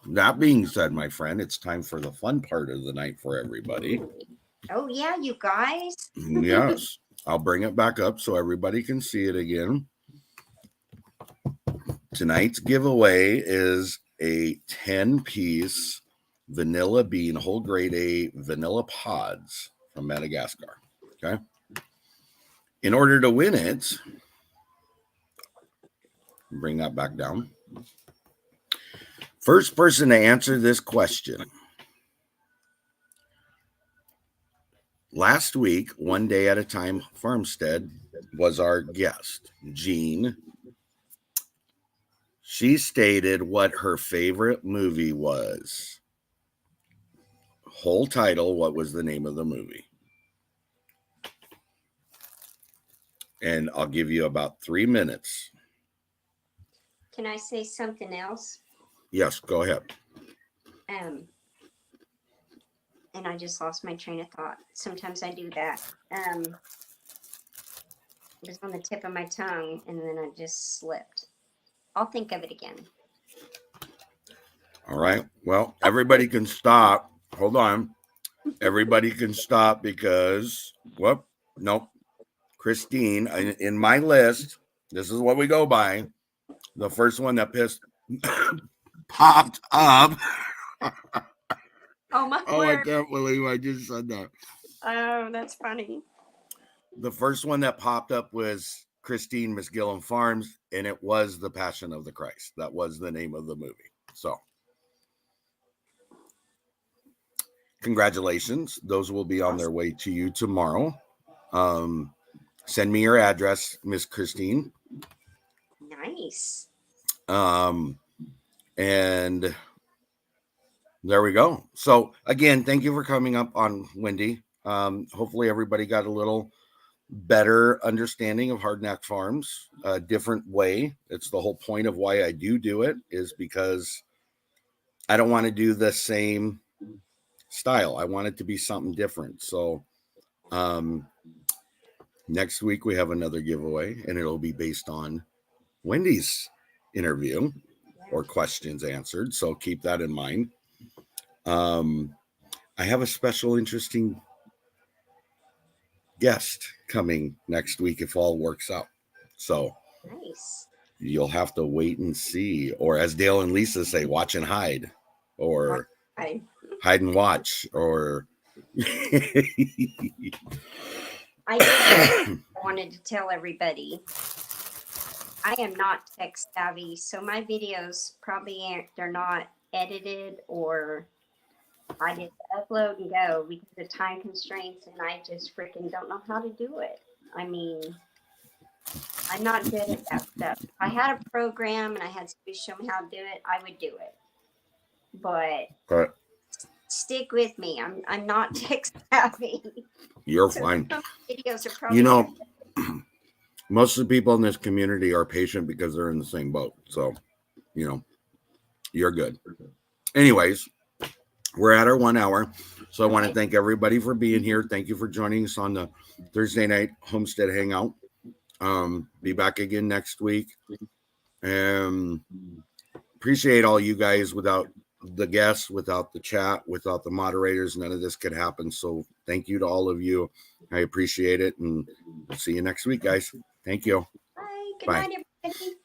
that being said, my friend, it's time for the fun part of the night for everybody. Oh, yeah, you guys. Yes. I'll bring it back up so everybody can see it again. Tonight's giveaway is a 10-piece vanilla bean, whole grade A vanilla pods from Madagascar. Okay. In order to win it, bring that back down. First person to answer this question. Last week, One Day at a Time Farmstead was our guest, Jean. She stated what her favorite movie was. Whole title, what was the name of the movie? And I'll give you about 3 minutes. Can I say something else? Yes, go ahead. And I just lost my train of thought. Sometimes I do that. It was on the tip of my tongue, and then I just slipped. I'll think of it again. All right. Well, everybody can stop. Hold on. Everybody can stop because, whoop, nope. Christine, in my list, this is what we go by. The first one that popped up. Oh, my Oh, word. I can't believe I just said that. Oh, that's funny. The first one that popped up was Christine, Miss Gilliam Farms, and it was The Passion of the Christ. That was the name of the movie. So, congratulations. Those will be on their way to you tomorrow. Send me your address, Miss Christine. Nice. And there we go. So again, thank you for coming up on Wendy. Hopefully everybody got a little better understanding of Hardnack Farms, a different way. It's the whole point of why I do it, is because I don't want to do the same style. I want it to be something different. So next week we have another giveaway, and it'll be based on Wendy's interview or questions answered. So keep that in mind. I have a special, interesting guest coming next week if all works out. So Nice. You'll have to wait and see, or as Dale and Lisa say, watch and hide, or hide and watch, or I wanted to tell everybody I am not tech savvy, so my videos probably they're not edited, or I just upload and go because of time constraints, and I just freaking don't know how to do it. I mean, I'm not good at that stuff. If I had a program and I had somebody show me how to do it, I would do it. But stick with me. I'm not tech savvy. You're fine. Some videos are probably most of the people in this community are patient because they're in the same boat. So, you're good. Anyways, we're at our 1 hour. So I want to thank everybody for being here. Thank you for joining us on the Thursday night Homestead Hangout. Be back again next week. Appreciate all you guys. Without the guests, without the chat, without the moderators, none of this could happen. So thank you to all of you. I appreciate it. And we'll see you next week, guys. Thank you. Bye. Good Bye. night, everybody.